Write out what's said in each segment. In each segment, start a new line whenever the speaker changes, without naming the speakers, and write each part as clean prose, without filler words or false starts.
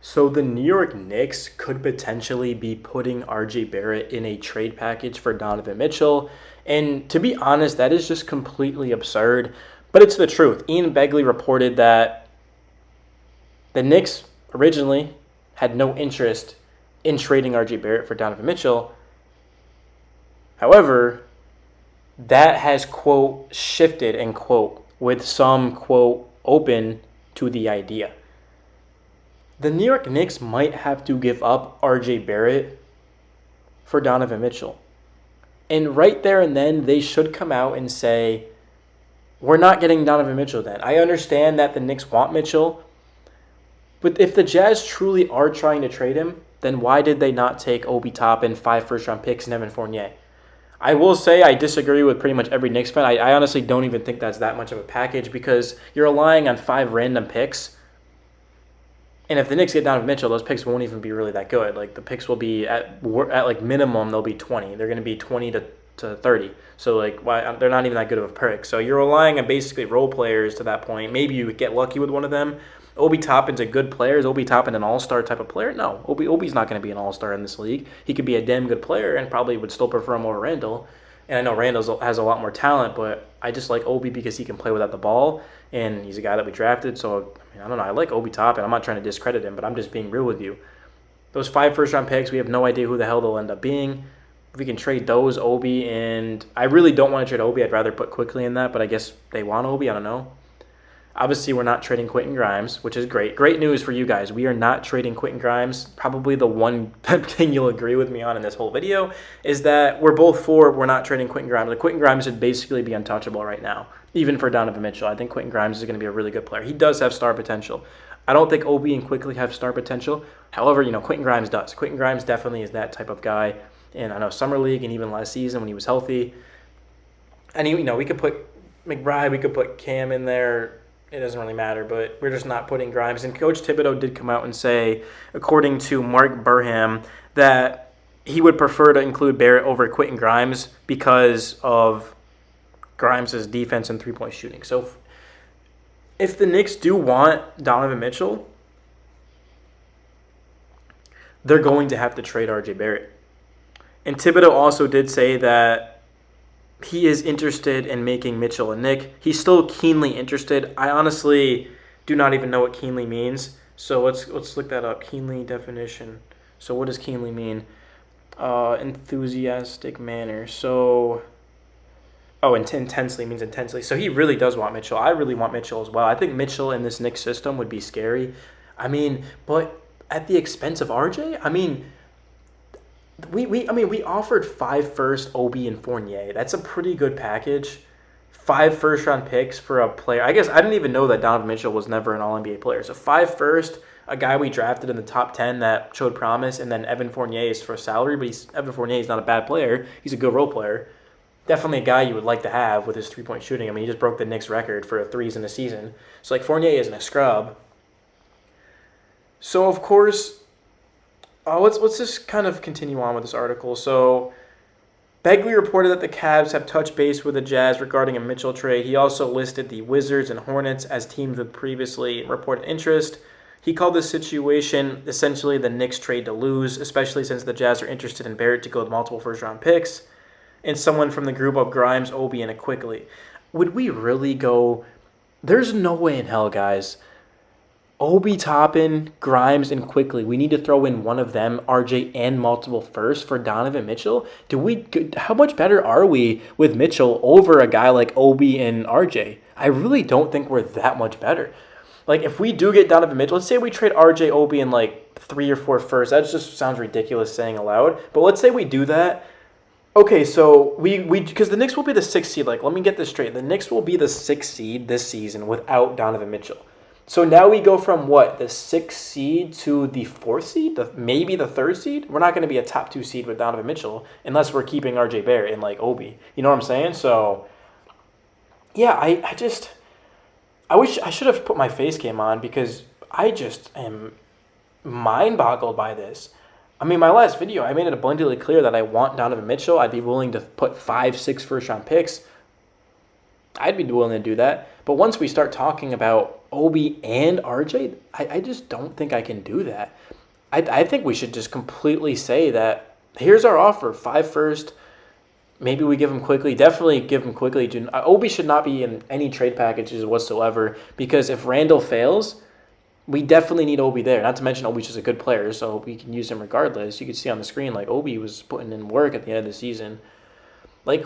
So the New York Knicks could potentially be putting RJ Barrett in a trade package for Donovan Mitchell. And to be honest, that is just completely absurd. But it's the truth. Ian Begley reported that the Knicks originally had no interest in trading RJ Barrett for Donovan Mitchell. However, that has, quote, shifted, end quote, with some, quote, open to the idea. The New York Knicks might have to give up RJ Barrett for Donovan Mitchell. And right there and then, they should come out and say, we're not getting Donovan Mitchell then. I understand that the Knicks want Mitchell, but if the Jazz truly are trying to trade him, then why did they not take Obi Toppin, 5 first-round picks, and Evan Fournier? I will say I disagree with pretty much every Knicks fan. I honestly don't even think that's that much of a package because you're relying on 5 random picks. And if the Knicks get Donovan Mitchell, those picks won't even be really that good. Like the picks will be at like minimum they'll be 20. They're going to be 20 to 30. So like why they're not even that good of a pick. So you're relying on basically role players to that point. Maybe you get lucky with one of them. Obi Toppin's a good player. Is Obi Toppin an all-star type of player? No. Obi's not going to be an all-star in this league. He could be a damn good player and probably would still prefer him over Randall. And I know Randall has a lot more talent, but I just like Obi because he can play without the ball, and he's a guy that we drafted. So, I don't know. I like Obi Toppin. I'm not trying to discredit him, but I'm just being real with you. Those 5 first-round picks, we have no idea who the hell they'll end up being. If we can trade those, Obi, and I really don't want to trade Obi. I'd rather put Quickly in that, but I guess they want Obi. I don't know. Obviously, we're not trading Quentin Grimes, which is great. Great news for you guys. We are not trading Quentin Grimes. Probably the one thing you'll agree with me on in this whole video is that we're not trading Quentin Grimes. Like, Quentin Grimes should basically be untouchable right now, even for Donovan Mitchell. I think Quentin Grimes is going to be a really good player. He does have star potential. I don't think Obi and Quickly have star potential. However, Quentin Grimes does. Quentin Grimes definitely is that type of guy. And I know Summer League and even last season when he was healthy. And, we could put McBride, we could put Cam in there. It doesn't really matter, but we're just not putting Grimes. And Coach Thibodeau did come out and say, according to Mark Burham, that he would prefer to include Barrett over Quentin Grimes because of Grimes' defense and three-point shooting. So if the Knicks do want Donovan Mitchell, they're going to have to trade RJ Barrett. And Thibodeau also did say that he is interested in making Mitchell a Knick. He's still keenly interested. I honestly do not even know what keenly means. So let's look that up. Keenly definition. So what does keenly mean? Enthusiastic manner. So, intensely means intensely. So he really does want Mitchell. I really want Mitchell as well. I think Mitchell in this Knicks system would be scary. But at the expense of RJ? We offered 5 first, Obi, and Fournier. That's a pretty good package. 5 first-round picks for a player. I guess I didn't even know that Donovan Mitchell was never an All-NBA player. So 5 first, a guy we drafted in the top 10 that showed promise, and then Evan Fournier is for salary. But Evan Fournier is not a bad player. He's a good role player. Definitely a guy you would like to have with his three-point shooting. He just broke the Knicks record for threes in a season. So, Fournier isn't a scrub. So, of course, let's just kind of continue on with this article. So, Begley reported that the Cavs have touched base with the Jazz regarding a Mitchell trade. He also listed the Wizards and Hornets as teams with previously reported interest. He called this situation essentially the Knicks trade to lose, especially since the Jazz are interested in Barrett to go with multiple first-round picks and someone from the group of Grimes, Obi, and Quickly. Would we really go? There's no way in hell, guys. Obi Toppin, Grimes, and Quickly. We need to throw in one of them, RJ, and multiple first for Donovan Mitchell. How much better are we with Mitchell over a guy like Obi and RJ? I really don't think we're that much better. Like, if we do get Donovan Mitchell, let's say we trade RJ, Obi, and 3 or 4 first. That just sounds ridiculous saying aloud. But let's say we do that. Okay, so because the Knicks will be the 6th seed. Let me get this straight. The Knicks will be the 6th seed this season without Donovan Mitchell. So now we go from the 6th seed to the 4th seed, maybe the 3rd seed? We're not going to be a top 2 seed with Donovan Mitchell unless we're keeping RJ Barrett and Obi. You know what I'm saying? So, yeah, I wish I should have put my face cam on because I just am mind-boggled by this. My last video, I made it abundantly clear that I want Donovan Mitchell. I'd be willing to put 5, 6 first-round picks. I'd be willing to do that. But once we start talking about Obi and RJ, I just don't think I can do that. I think we should just completely say that here's our offer: 5 first. Maybe we give him quickly. Definitely give him quickly. Obi should not be in any trade packages whatsoever because if Randall fails, we definitely need Obi there. Not to mention Obi's just a good player, so we can use him regardless. You can see on the screen like Obi was putting in work at the end of the season. Like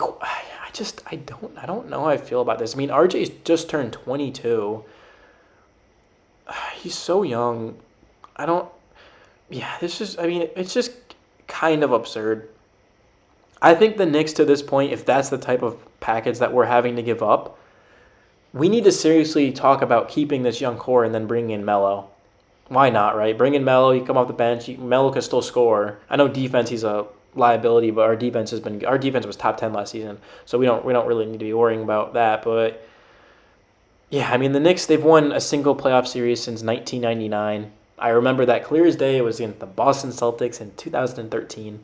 I don't know how I feel about this. I mean, RJ's just turned 22. He's so young. I don't. Yeah, this is. I mean, it's just kind of absurd. I think the Knicks to this point, if that's the type of package that we're having to give up, we need to seriously talk about keeping this young core and then bringing in Melo. Why not, right? Bring in Melo. You come off the bench. Melo can still score. I know defense. He's a liability, but our defense was top 10 last season, so we don't really need to be worrying about that. But yeah, I mean the Knicks, they've won a single playoff series since 1999. I remember that clear as day. It was against the Boston Celtics in 2013.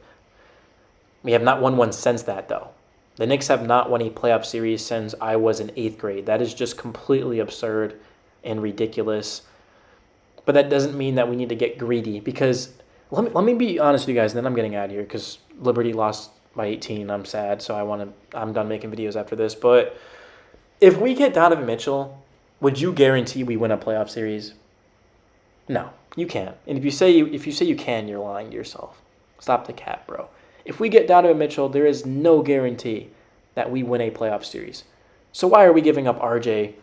We have not won one since that, though. The Knicks have not won a playoff series since I was in 8th grade. That is just completely absurd and ridiculous. But that doesn't mean that we need to get greedy because let me be honest with you guys, and then I'm getting out of here because Liberty lost by 18. I'm sad, so I'm done making videos after this. But if we get Donovan Mitchell, would you guarantee we win a playoff series? No, you can't. And if you say you can, you're lying to yourself. Stop the cap, bro. If we get Donovan Mitchell, there is no guarantee that we win a playoff series. So why are we giving up RJ,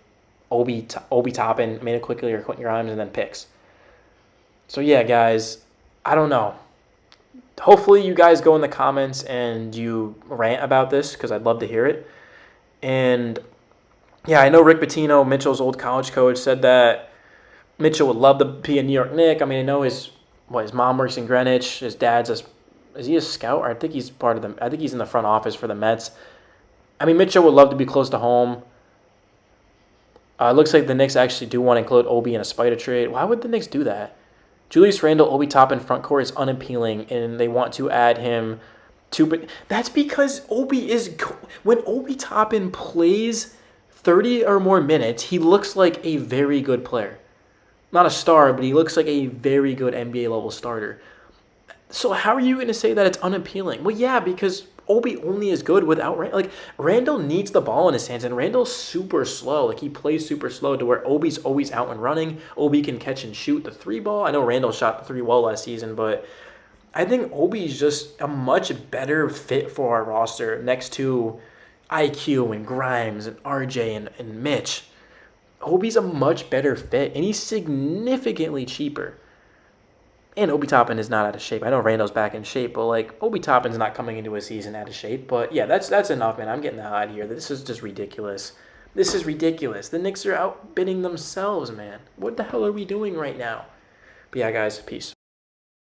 Obi Toppin, made it quickly, or Quentin Grimes, and then picks? So yeah, guys, I don't know. Hopefully you guys go in the comments and you rant about this because I'd love to hear it. And yeah, I know Rick Pitino, Mitchell's old college coach, said that Mitchell would love to be a New York Knick. I mean, I know his mom works in Greenwich. His dad's is he a scout? Or I think he's part of them. I think he's in the front office for the Mets. I mean, Mitchell would love to be close to home. It looks like the Knicks actually do want to include Obi in a Spider trade. Why would the Knicks do that? Julius Randle, Obi Toppin front court is unappealing, and they want to add him to. But that's because when Obi Toppin plays 30 or more minutes, he looks like a very good player. Not a star, but he looks like a very good NBA level starter. So how are you going to say that it's unappealing? Well, yeah, because Obi only is good without Randle. Like, Randle needs the ball in his hands, and Randle's super slow. Like, he plays super slow to where Obi's always out and running. Obi can catch and shoot the 3-ball. I know Randle shot the 3 well last season, but I think Obi's just a much better fit for our roster next to IQ and Grimes and RJ and Mitch. Obi's a much better fit, and he's significantly cheaper. And Obi Toppin is not out of shape. I know Randall's back in shape, but like Obi Toppin's not coming into a season out of shape. But yeah, that's enough, man. I'm getting the hell out of here. This is just ridiculous. This is ridiculous. The Knicks are outbidding themselves, man. What the hell are we doing right now? But yeah, guys, peace.